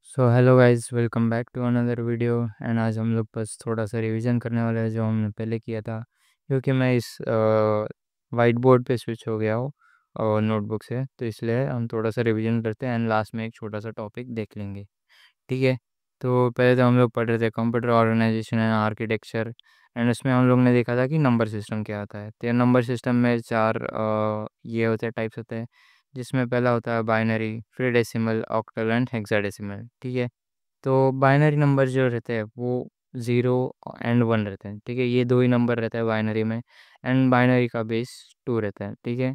So hello guys, welcome back to another video. And आज हम लोग बस थोड़ा सा रिवीजन करने वाले हैं जो हमने पहले किया था, क्योंकि मैं इस वाइट बोर्ड पे स्विच हो गया हूँ और नोटबुक से, तो इसलिए हम थोड़ा सा रिवीजन करते हैं एंड लास्ट में एक छोटा सा टॉपिक देख लेंगे। ठीक है। तो पहले तो हम लोग पढ़ रहे थे computer organisation and architecture, and उसमें हम लोग ने देखा था कि नंबर सिस्टम क्या होता है। तो नंबर सिस्टम में चार ये होते हैं, टाइप्स होते हैं, जिसमें पहला होता है बाइनरी, फिर डेसिमल, ऑक्टल एंड हेक्साडेसिमल। ठीक है। तो बाइनरी नंबर जो रहते हैं वो 0 एंड 1 रहते हैं। ठीक है, ये दो ही नंबर रहता है बाइनरी में, एंड बाइनरी का बेस 2 रहता है। ठीक है।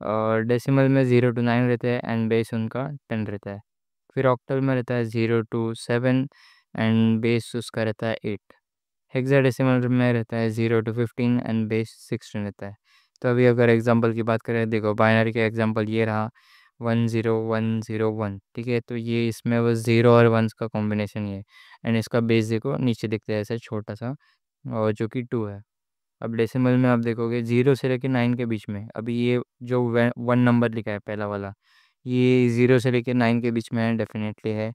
और डेसिमल में 0 to 9 रहते हैं एंड बेस उनका 10 रहता है। फिर ऑक्टल में रहता है 0 to 7 एंड बेस उसका रहता है 8। हेक्साडेसिमल में रहता है 0 to 15 एंड बेस 16 रहता है। तो अभी अगर एग्जांपल की बात करें, देखो बाइनरी का एग्जांपल ये रहा 1 0 1 0 1। ठीक है, तो ये इसमें बस 0 और 1 का कॉम्बिनेशन ही है, एंड इसका बेस देखो नीचे दिखता है ऐसा छोटा सा, और जो कि 2 है। अब डेसिमल में आप देखोगे 0 से लेकर 9 के बीच में, अभी ये जो 1 नंबर लिखा है पहला वाला, ये 0 से लेकर 9 के बीच में है, डेफिनेटली है।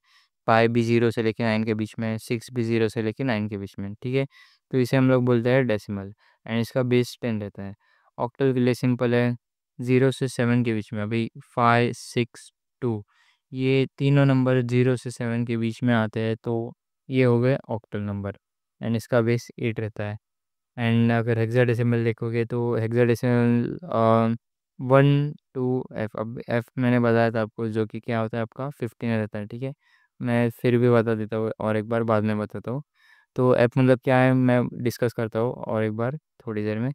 पाई भी 0 से लेकर 9 के बीच में है, 6 भी 0 से लेकर 9 के बीच में है। ठीक है। तो इसे हम लोग बोलते हैं डेसिमल, एंड इसका बेस 10 रहता है। ऑक्टल के लिए सिंपल है, 0 से 7 के बीच में, अभी 5 6 2, ये तीनों नंबर 0 से 7 के बीच में आते हैं, तो ये हो गए ऑक्टल नंबर, एंड इसका बेस 8 रहता है। एंड अगर हेक्साडेसिमल देखोगे तो हेक्साडेसिमल 1 to F, अब F मैंने बताया था आपको, जो कि क्या होता है आपका 15 रहता है। ठीक है, मैं फिर भी बता देता हूँ और एक बार बाद में बताता हूँ। तो F मतलब क्या है मैं डिस्कस करता हूँ और एक बार थोड़ी देर में।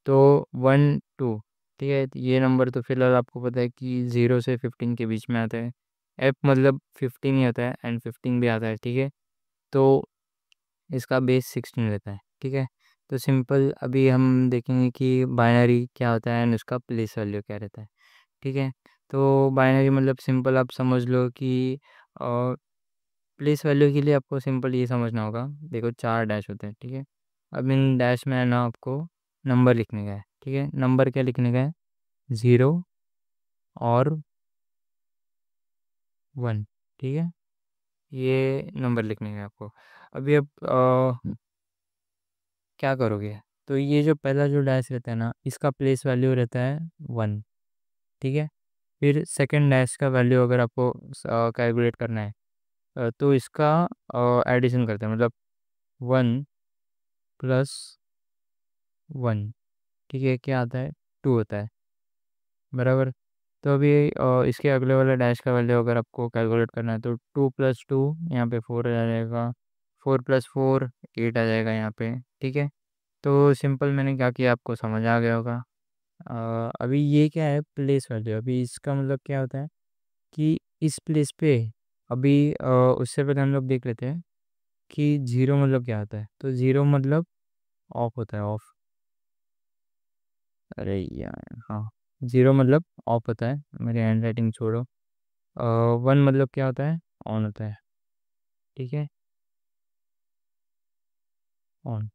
तो 1 2, ठीक है, तो ये नंबर तो फिलहाल आपको पता है कि 0 से 15 के बीच में आता है। F मतलब 15 ही आता है एंड 15 भी आता है। ठीक है। तो इसका बेस 16 रहता है। ठीक है। तो सिंपल अभी हम देखेंगे कि बाइनरी क्या होता है एंड उसका प्लेस वैल्यू क्या रहता है। ठीक है। तो बाइनरी मतलब सिंपल आप समझ लो कि प्लेस वैल्यू के लिए आपको सिंपल ये समझना होगा, देखो 4 डैश होते हैं। ठीक है। अब इन डैश में है ना आपको नंबर लिखने का है। ठीक है, नंबर क्या लिखने का है, 0 और 1। ठीक है, ये नंबर लिखने का है आपको। अभी आप क्या करोगे, तो ये जो पहला जो डैश रहता है ना, इसका प्लेस वैल्यू रहता है 1। ठीक है। फिर सेकंड डैश का वैल्यू अगर आपको कैलकुलेट करना है, तो इसका एडिशन करते हैं, मतलब 1 + 1। ठीक है, क्या आता है, 2 होता है, बराबर। तो अभी इसके अगले वाले डैश का वैल्यू अगर आपको कैलकुलेट करना है, तो 2 + 2 यहाँ पे 4 आ जाएगा, 4 + 4 8 आ जाएगा यहाँ पे। ठीक है। तो सिंपल मैंने क्या किया आपको समझ आ गया होगा। अभी ये क्या है, प्लेस वैल्यू। अभी इसका मतलब क्या होता है कि इस प्लेस पे अभी उससे पहले हम लोग देख लेते हैं कि 0 मतलब क्या होता है। तो 0 मतलब ऑफ होता है, ऑफ। अरे यार हाँ, 0 मतलब ऑफ होता है, मेरी हैंड राइटिंग छोड़ो। 1 मतलब क्या होता है, ऑन होता है। ठीक है, ऑन।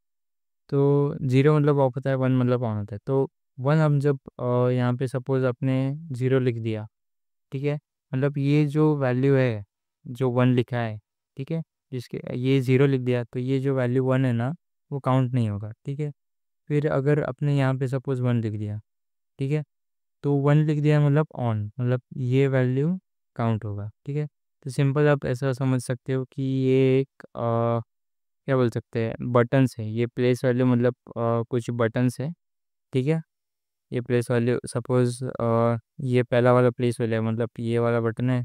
तो 0 मतलब ऑफ होता है, 1 मतलब ऑन होता है। तो 1 हम जब यहाँ पे सपोज अपने 0 लिख दिया। ठीक है, मतलब ये जो वैल्यू है, जो 1 लिखा है, ठीक है, जिसके ये 0 लिख दिया, तो ये जो वैल्यू 1 है ना, वो काउंट नहीं होगा। ठीक है। फिर अगर अपने यहाँ पे सपोज 1 लिख दिया, ठीक है, तो 1 लिख दिया मतलब ऑन, मतलब ये वैल्यू काउंट होगा। ठीक है। तो सिंपल आप ऐसा समझ सकते हो कि ये एक क्या बोल सकते हैं, बटन्स है। ये प्लेस वैल्यू मतलब कुछ बटन्स है। ठीक है। ये प्लेस वैल्यू सपोज ये पहला वाला प्लेस वैल्यू है, मतलब ये वाला बटन है,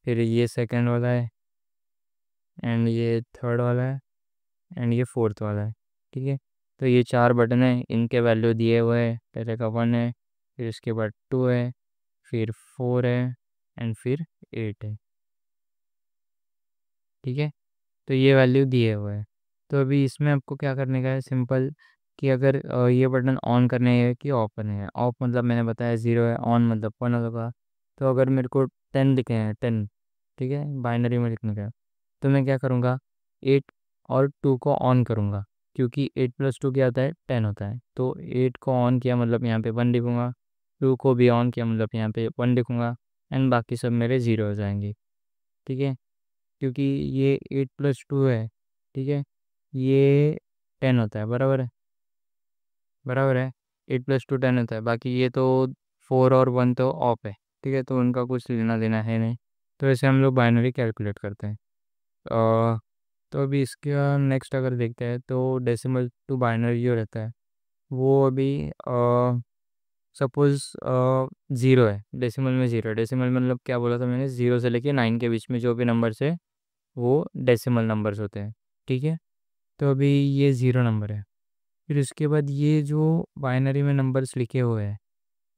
फिर ये सेकंड वाला है, एंड ये थर्ड वाला है, एंड ये फोर्थ वाला है। ठीक है। तो ये 4 बटन है, इनके वैल्यू दिए हुए हैं। पहले का 1 है, फिर उसके बाद 2 है, फिर 4 है, एंड फिर 8 है। ठीक है। तो ये वैल्यू दिए हुए हैं। तो अभी इसमें आपको क्या करने का है, सिंपल, कि अगर ये बटन ऑन करने है कि ऑफ करने हैं। ऑफ मतलब मैंने बताया 0 है, ऑन मतलब 1 होगा। तो अगर मेरे को 10 लिखे हैं, 10, ठीक है, बाइनरी में लिखने का है, तो मैं क्या करूँगा, 8 और 2 को ऑन करूँगा, क्योंकि 8 + 2 क्या होता है, 10 होता है। तो 8 को ऑन किया मतलब यहाँ पे 1 लिखूँगा, 2 को भी ऑन किया मतलब यहाँ पे 1 लिखूँगा, एंड बाकी सब मेरे 0 हो जाएंगे। ठीक है। क्योंकि ये 8 + 2 है, ठीक है, ये 10 होता है, बराबर है, बराबर है, 8 + 2 10 होता है, बाकी ये तो 4 और 1 तो ऑफ है, ठीक है, तो उनका कुछ लेना देना है नहीं, तो ऐसे हम लोग बाइनरी कैलकुलेट करते हैं। अ, तो अभी इसका नेक्स्ट अगर देखते हैं तो डेसिमल टू बाइनरी जो रहता है वो अभी सपोज 0 है, डेसिमल में 0, डेसिमल मतलब क्या बोला था मैंने, 0 से लेके 9 के बीच में जो भी नंबर्स है वो डेसिमल नंबर्स होते हैं, ठीक है। तो अभी ये 0 नंबर है, फिर उसके बाद ये जो बाइनरी में नंबर्स लिखे हुए हैं,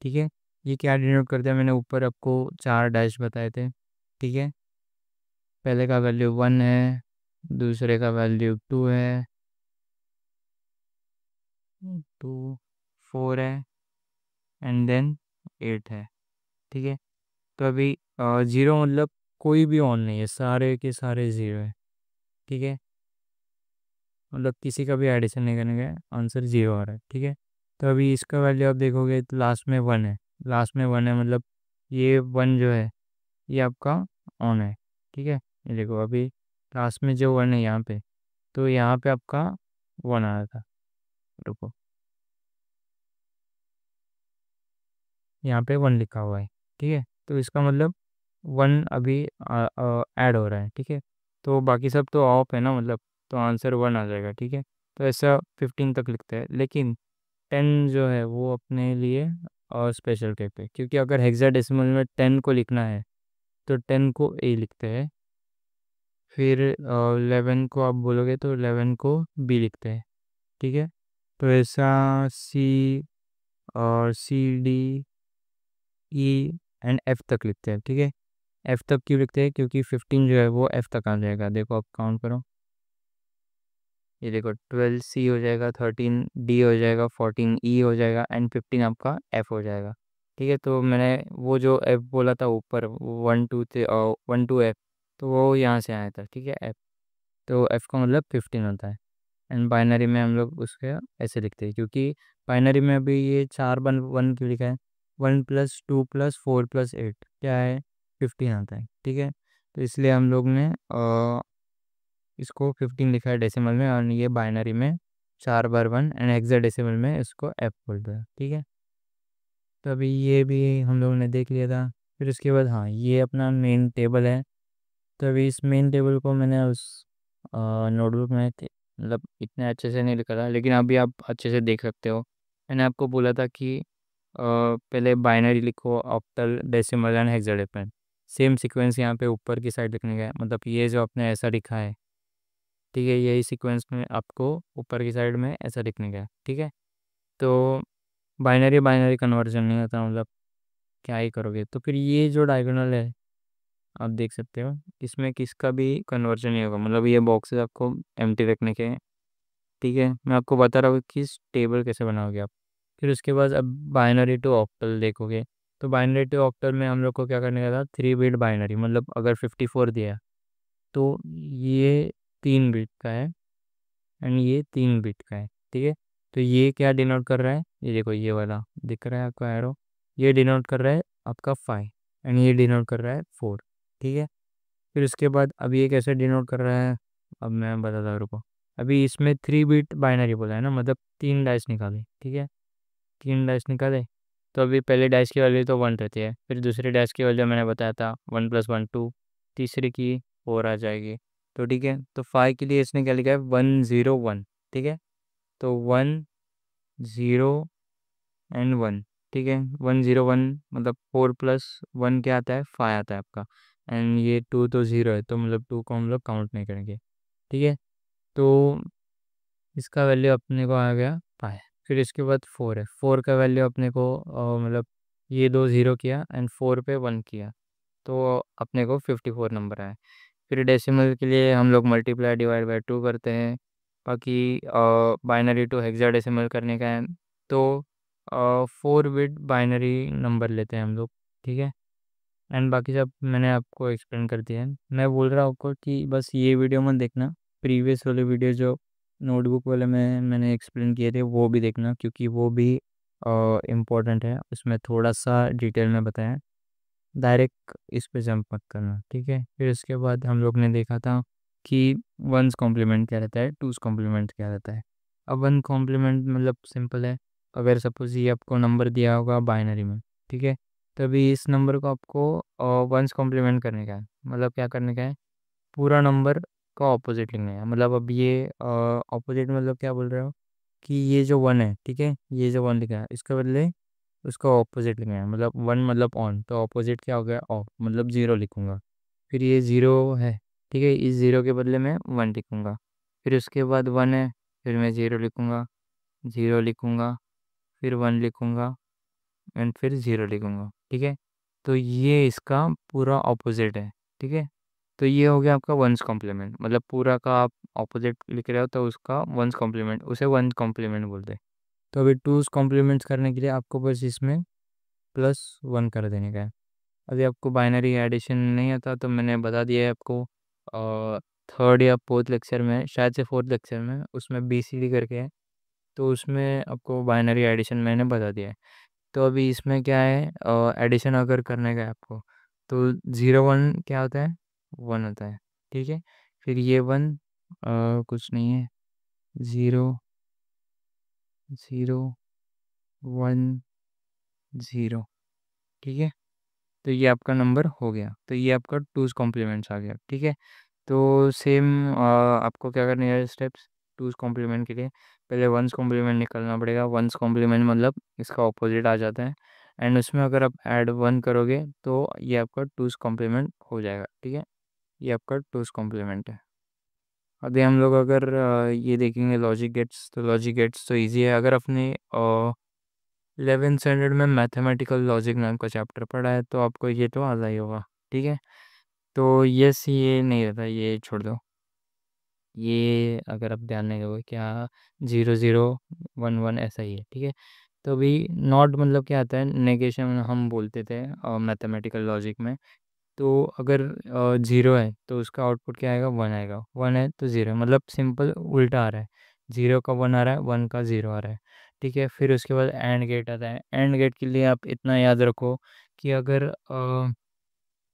ठीक है, ये क्या डिनोट करते हैं, मैंने ऊपर आपको 4 डैश बताए थे, ठीक है। पहले का वैल्यू 1 है, दूसरे का वैल्यू 2 है, 2 4 है, एंड देन 8 है, ठीक है। तो अभी 0 मतलब कोई भी ऑन नहीं है, सारे के सारे 0 है, ठीक है, मतलब किसी का भी एडिशन नहीं करने का, आंसर 0 आ रहा है, ठीक है। तो अभी इसका वैल्यू आप देखोगे तो लास्ट में 1 है, लास्ट में 1 है मतलब ये 1 जो है ये आपका ऑन है, ठीक है। ये देखो अभी लास्ट में जो 1 है यहाँ पे, तो यहाँ पे आपका 1 आया था, रुको, यहाँ पे 1 लिखा हुआ है, ठीक है, तो इसका मतलब 1 अभी ऐड हो रहा है, ठीक है। तो बाकी सब तो ऑफ है ना, मतलब तो आंसर 1 आ जाएगा, ठीक है। तो ऐसा 15 तक लिखता है, लेकिन 10 जो है वो अपने लिए और स्पेशल टाइप है, क्योंकि अगर हेक्साडेसिमल में 10 को लिखना है तो 10 को ए लिखते हैं, फिर 11 को आप बोलोगे तो 11 को बी लिखते हैं, ठीक है। तो ऐसा सी और C D E and F तक लिखते हैं, ठीक है। एफ तक क्यों लिखते हैं, क्योंकि 15 जो है वो एफ तक आ जाएगा, देखो आप काउंट करो, ये देखो 12 सी हो जाएगा, 13 डी हो जाएगा, 14 ई हो जाएगा, एंड 15 आपका एफ हो जाएगा, ठीक है। तो मैंने वो जो एफ बोला था ऊपर 1 2 थे, 1 2 एफ, तो वो यहाँ से आया था, ठीक है, एफ, तो एफ का मतलब 15 होता है। एंड बाइनरी में हम लोग उसके ऐसे लिखते हैं, क्योंकि बाइनरी में अभी ये 4 1 1 क्यों लिखा है, 1 + 2 + 4 + 8 क्या है, 15 आता है, ठीक है। तो इसलिए हम लोग ने इसको 15 लिखा है डेसिमल में, और ये बाइनरी में 4 बार 1 एंड हेक्साडेसिमल में इसको एफ बोलते हैं, ठीक है। तो अभी ये भी हम लोगों ने देख लिया था। फिर उसके बाद हाँ, ये अपना मेन टेबल है। तो अभी इस मेन टेबल को मैंने उस नोटबुक में मतलब इतने अच्छे से नहीं लिखा था, लेकिन अभी आप अच्छे से देख सकते हो। मैंने आपको बोला था कि पहले बाइनरी लिखो, octal, decimal and hexadecimal, same sequence यहाँ पे ऊपर की साइड लिखने का है, मतलब ये जो आपने ऐसा लिखा है, ठीक है, यही सीक्वेंस में आपको ऊपर की साइड में ऐसा लिखने का है, ठीक है। तो बाइनरी बाइनरी कन्वर्जन नहीं होता, मतलब क्या ही करोगे, तो फिर ये जो डायगोनल है आप देख सकते हो, इसमें किसका भी कन्वर्जन नहीं होगा, मतलब ये बॉक्सेस आपको एम्प्टी रखने के हैं, ठीक है। मैं आपको बता रहा हूँ कि इस टेबल कैसे बनाओगे आप। फिर उसके बाद अब बाइनरी टू ऑक्टल देखोगे, तो बाइनरी टू ऑक्टल में हम लोग को क्या करने का था, 3 बिट बाइनरी, मतलब अगर 54 दिया तो ये 3 बिट का है एंड ये 3 बिट का है, ठीक है। तो ये क्या डिनोट कर रहा है, ये देखो ये वाला दिख रहा है आपको एरो, ये डिनोट कर रहा है आपका 5 एंड ये डिनोट कर रहा है 4, ठीक है। फिर उसके बाद अब ये कैसे डिनोट कर रहा है, अब मैं बताता हूँ, रुको। अभी इसमें 3 बिट बाइनरी बोला है ना, मतलब 3 डैश निकाले, ठीक है, 3 डैश निकाले। तो अभी पहले डैश की वैल्यू तो 1 रहती है, फिर दूसरे डैश की वैल्यू मैंने बताया था 1 + 1 2, तीसरे की 4 आ जाएगी, तो ठीक है। तो 5 के लिए इसने क्या लिखा है, 1 0 1, ठीक है। तो 1 0 एंड 1, ठीक है, 1 0 1 मतलब 4 + 1 क्या आता है, 5 आता है आपका, एंड ये 2 तो 0 है, तो मतलब 2 को हम लोग काउंट नहीं करेंगे, ठीक है। तो इसका वैल्यू अपने को आ गया 5। फिर इसके बाद 4 है, 4 का वैल्यू अपने को मतलब ये दो 0 किया एंड 4 पे 1 किया, तो अपने को 54 नंबर आया। फिर डेसिमल के लिए हम लोग मल्टीप्लाई डिवाइड बाय 2 करते हैं, बाकी बाइनरी टू हेक्साडेसिमल करने का है तो 4 बिट बाइनरी नंबर लेते हैं हम लोग, ठीक है। एंड बाकी सब मैंने आपको एक्सप्लेन कर दिया है। मैं बोल रहा हूँ आपको कि बस ये वीडियो मत देखना, प्रीवियस वाले वीडियो जो नोटबुक वाले में मैंने एक्सप्लेन किए थे वो भी देखना, क्योंकि वो भी इम्पोर्टेंट है, उसमें थोड़ा सा डिटेल में बताया है। डायरेक्ट इस पे जंप मत करना, ठीक है। फिर उसके बाद हम लोग ने देखा था कि वंस कॉम्प्लीमेंट क्या रहता है, टूस कॉम्प्लीमेंट क्या रहता है। अब वन कॉम्प्लीमेंट मतलब सिंपल है। अगर सपोज ये आपको नंबर दिया होगा बाइनरी में, ठीक है, तभी इस नंबर को आपको वंस कॉम्प्लीमेंट करने का है। मतलब क्या करने का है, पूरा नंबर का ऑपोजिट लिखना है। मतलब अब ये ऑपोजिट मतलब क्या बोल रहे हो कि ये जो वन है, ठीक है, ये जो वन लिखा है इसके बदले उसका ऑपोजिट लिखना है। मतलब वन मतलब ऑन, तो ऑपोजिट क्या हो गया, ऑफ, मतलब ज़ीरो लिखूंगा। फिर ये ज़ीरो है, ठीक है, इस ज़ीरो के बदले मैं वन लिखूंगा। फिर उसके बाद वन है, फिर मैं ज़ीरो लिखूंगा, ज़ीरो लिखूंगा, फिर वन लिखूंगा एंड फिर ज़ीरो लिखूंगा, ठीक है। तो ये इसका पूरा ऑपोजिट है, ठीक है। तो ये हो गया आपका वंस कॉम्प्लीमेंट। मतलब पूरा का आप ऑपोजिट लिख रहे हो तो उसका वंस कॉम्प्लीमेंट, उसे वन कॉम्प्लीमेंट बोलते हैं। तो अभी टूस कॉम्प्लीमेंट्स करने के लिए आपको बस इसमें +1 कर देने का है। अभी आपको बाइनरी एडिशन नहीं आता तो मैंने बता दिया है आपको, थर्ड या फोर्थ लेक्चर में, शायद से फोर्थ लेक्चर में, उसमें बीसीडी करके है, तो उसमें आपको बाइनरी एडिशन मैंने बता दिया है। तो अभी इसमें क्या है, एडिशन अगर करने का है आपको, तो 0 1 क्या होता है, वन होता है, ठीक है। फिर ये वन कुछ नहीं है, 0 0 1 0, ठीक है। तो ये आपका नंबर हो गया, तो ये आपका टूज कॉम्प्लीमेंट्स आ गया, ठीक है। तो सेम आपको क्या करने हैं स्टेप्स टूज कॉम्प्लीमेंट के लिए। पहले वंस कॉम्प्लीमेंट निकालना पड़ेगा। वंस कॉम्प्लीमेंट मतलब इसका ऑपोजिट आ जाता है, एंड उसमें अगर आप ऐड वन करोगे तो ये आपका टूज कॉम्प्लीमेंट हो जाएगा, ठीक है। ये आपका टूज कॉम्प्लीमेंट है। अभी हम लोग अगर ये देखेंगे लॉजिक गेट्स, तो लॉजिक गेट्स तो ईजी है। अगर अपने 11th स्टैंडर्ड में मैथमेटिकल लॉजिक नाम का चैप्टर पढ़ा है तो आपको ये तो आता ही होगा, ठीक है। तो यस, ये नहीं रहता, ये छोड़ दो। ये अगर आप ध्यान नहीं दोगे क्या, 0 0 1 1 ऐसा ही है, ठीक है। तो अभी नॉट मतलब क्या आता है, नेगेशन हम बोलते थे मैथमेटिकल लॉजिक में। तो अगर ज़ीरो है तो उसका आउटपुट क्या आएगा, वन आएगा। वन है तो ज़ीरो, मतलब सिंपल उल्टा आ रहा है। ज़ीरो का वन आ रहा है, वन का ज़ीरो आ रहा है, ठीक है। फिर उसके बाद एंड गेट आता है। एंड गेट के लिए आप इतना याद रखो कि अगर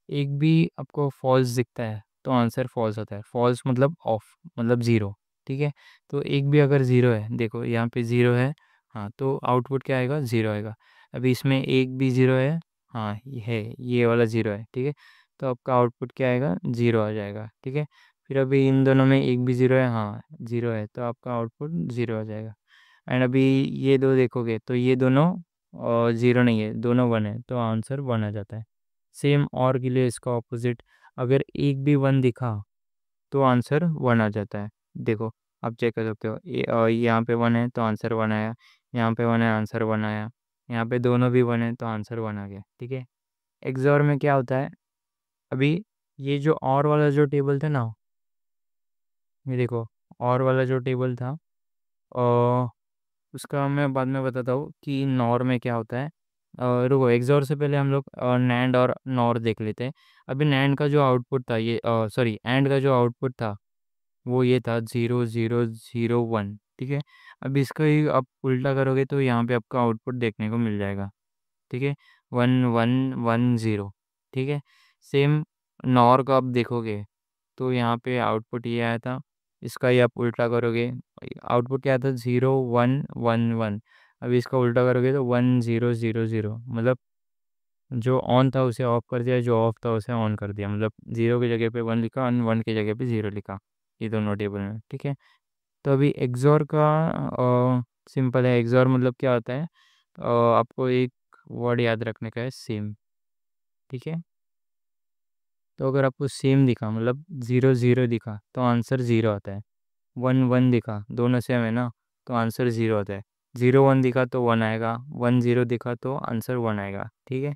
एक भी आपको फॉल्स दिखता है तो आंसर फॉल्स होता है। फॉल्स मतलब ऑफ, मतलब ज़ीरो, ठीक है। तो एक भी अगर ज़ीरो है, देखो यहाँ पे ज़ीरो है, हाँ, तो आउटपुट क्या आएगा, ज़ीरो आएगा। अभी इसमें एक भी ज़ीरो है, हाँ ये है, ये वाला ज़ीरो है, ठीक है। तो आपका आउटपुट क्या आएगा, ज़ीरो आ जाएगा, ठीक है। फिर अभी इन दोनों में एक भी ज़ीरो है, हाँ ज़ीरो है, तो आपका आउटपुट ज़ीरो आ जाएगा। एंड अभी ये दो देखोगे तो ये दोनों ज़ीरो नहीं है, दोनों वन है, तो आंसर वन आ जाता है। सेम और के लिए इसका ऑपोजिट, अगर एक भी वन दिखा तो आंसर वन आ जाता है। देखो, आप चेक कर सकते हो, यहाँ पे वन है तो आंसर वन आया, यहाँ पे वन है आंसर वन आया, यहाँ पे दोनों भी वन है तो आंसर वन आ गया, ठीक है। एक्सॉर में क्या होता है, अभी ये जो और वाला जो टेबल था ना, ये देखो, और वाला जो टेबल था, उसका मैं बाद में बताता हूँ कि नॉर में क्या होता है। रुको, एक्सॉर से पहले हम लोग नैंड और नॉर देख लेते हैं। अभी नैंड का जो आउटपुट था, ये सॉरी एंड का जो आउटपुट था वो ये था 0 0 0 1, ठीक है। अभी इसका ही आप उल्टा करोगे तो यहाँ पे आपका आउटपुट देखने को मिल जाएगा, ठीक है, 1 1 1 0, ठीक है। सेम नॉर का आप देखोगे तो यहाँ पे आउटपुट ये आया था, इसका ही आप उल्टा करोगे, आउटपुट क्या था, 0 1 1 1। अभी इसका उल्टा करोगे तो 1 0 0 0, मतलब जो ऑन था उसे ऑफ कर दिया, जो ऑफ था उसे ऑन कर दिया। मतलब ज़ीरो की जगह पे वन लिखा और वन की जगह पे ज़ीरो लिखा, ये दोनों टेबल में, ठीक है। तो अभी एक्सॉर का सिंपल है। एक्सॉर मतलब क्या होता है, आपको एक वर्ड याद रखने का है, सेम, ठीक है। तो अगर आपको सेम दिखा, मतलब 0 0 दिखा तो आंसर ज़ीरो आता है। 1 1 दिखा, दोनों सेम है ना, तो आंसर ज़ीरो आता है। 0 1 दिखा तो वन आएगा, 1 0 दिखा तो आंसर वन आएगा, ठीक है।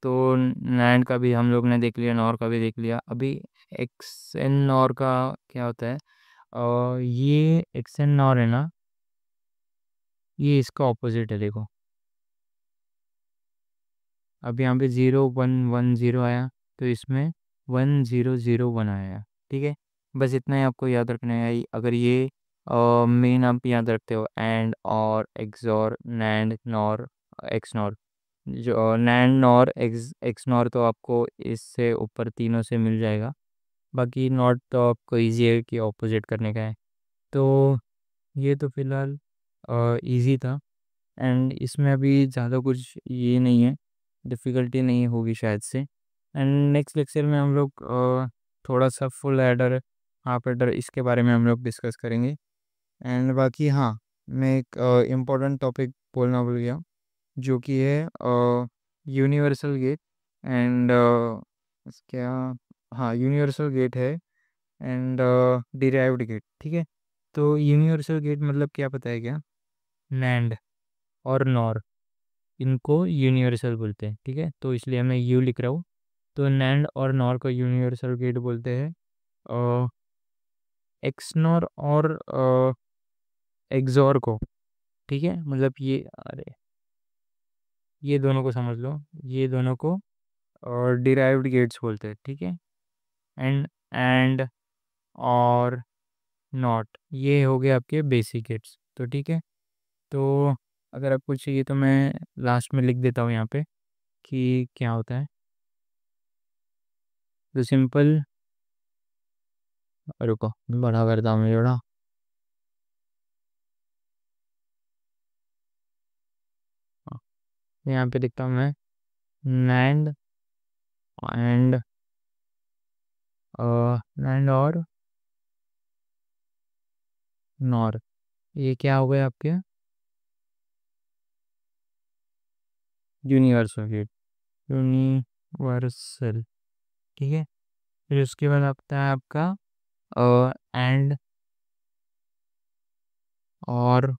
तो नैंड का भी हम लोग ने देख लिया, नॉर का भी देख लिया। अभी एक्स एन नॉर का क्या होता है, ये एक्स एन नॉर है ना, ये इसका ऑपोजिट है, देखो। अब यहाँ पे 0 1 1 0 आया, तो इसमें 1 0 0 1 आया, ठीक है। बस इतना ही आपको याद रखना है। अगर ये मेन आप याद रखते हो, एंड और XOR NAND nor x nor, जो नैंड नॉर एक्स नॉर तो आपको इससे ऊपर तीनों से मिल जाएगा। बाकी नॉट तो आपको ईजी है कि ऑपोजिट करने का है। तो ये तो फिलहाल इजी था। एंड इसमें अभी ज़्यादा कुछ ये नहीं है, डिफ़िकल्टी नहीं होगी शायद से। एंड नेक्स्ट लेक्चर में हम लोग थोड़ा सा फुल एडर, हाफ एडर, इसके बारे में हम लोग डिस्कस करेंगे। एंड बाकी हाँ, मैं एक इम्पोर्टेंट टॉपिक बोलना भूल गया, जो कि है यूनिवर्सल गेट। एंड क्या, हाँ यूनिवर्सल गेट है एंड डिराइव्ड गेट, ठीक है। तो यूनिवर्सल गेट मतलब क्या पता है क्या? नैंड और नॉर, इनको यूनिवर्सल बोलते हैं, ठीक है। तो इसलिए मैं यू लिख रहा हूँ। तो नैंड और नॉर को यूनिवर्सल गेट बोलते हैं। एक्सनॉर और एक्सॉर को, ठीक है, मतलब ये, अरे ये दोनों को समझ लो, ये दोनों को और डिराइव्ड गेट्स बोलते हैं, ठीक है। एंड और नॉट, ये हो गए आपके बेसिक गेट्स, तो ठीक है। तो अगर आपको चाहिए तो मैं लास्ट में लिख देता हूँ यहाँ पे कि क्या होता है। तो सिंपल, रुको मैं बड़ा करता हूँ थोड़ा। हाँ, तो यहाँ पे लिखता हूँ मैं नैंड एंड नैंड और नॉर, ये क्या हो गए आपके यूनिवर्सल गेट, यूनिवर्सल, ठीक है। फिर उसके बाद आता है आपका एंड और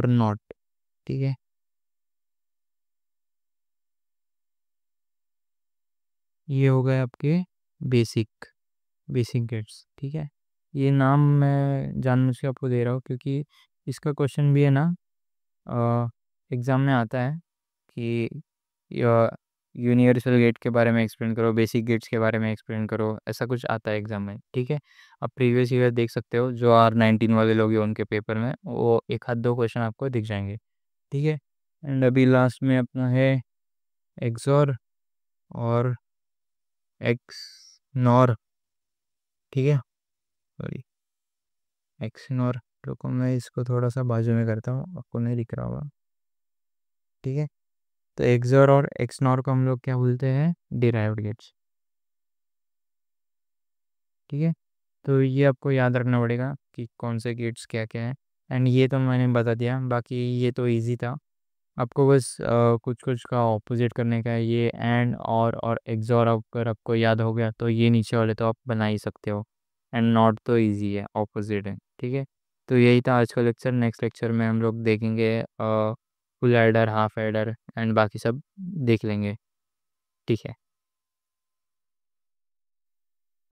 नॉट, ठीक है। ये हो गए आपके बेसिक बेसिक गेट्स, ठीक है। ये नाम मैं जानबूझ के आपको दे रहा हूँ क्योंकि इसका क्वेश्चन भी है ना, एग्ज़ाम में आता है कि यूनिवर्सल गेट के बारे में एक्सप्लेन करो, बेसिक गेट्स के बारे में एक्सप्लेन करो, ऐसा कुछ आता है एग्ज़ाम में, ठीक है। आप प्रीवियस ईयर देख सकते हो, जो R19 वाले लोग हैं उनके पेपर में वो एक आध दो क्वेश्चन आपको दिख जाएंगे, ठीक है। एंड अभी लास्ट में अपना है एक्सॉर और एक्स नॉर, ठीक है। सॉरी, एक्स नॉर, रुको मैं इसको थोड़ा सा बाजू में करता हूँ, आपको नहीं दिख रहा होगा, ठीक है। तो एक्सॉर और एक्स नॉर को हम लोग क्या बोलते हैं? डिराइव्ड गेट्स, ठीक है। तो ये आपको याद रखना पड़ेगा कि कौन से गेट्स क्या क्या है। एंड ये तो मैंने बता दिया, बाकी ये तो इजी था। आपको बस कुछ कुछ का ऑपोजिट करने का है। ये एंड और एक्सॉर अगर आपको याद हो गया तो ये नीचे वाले तो आप बना ही सकते हो। एंड नॉट तो इजी है, ऑपोजिट है, ठीक है। तो यही था आज का लेक्चर। नेक्स्ट लेक्चर में हम लोग देखेंगे full adder, half adder and बाकी सब देख लेंगे, ठीक है।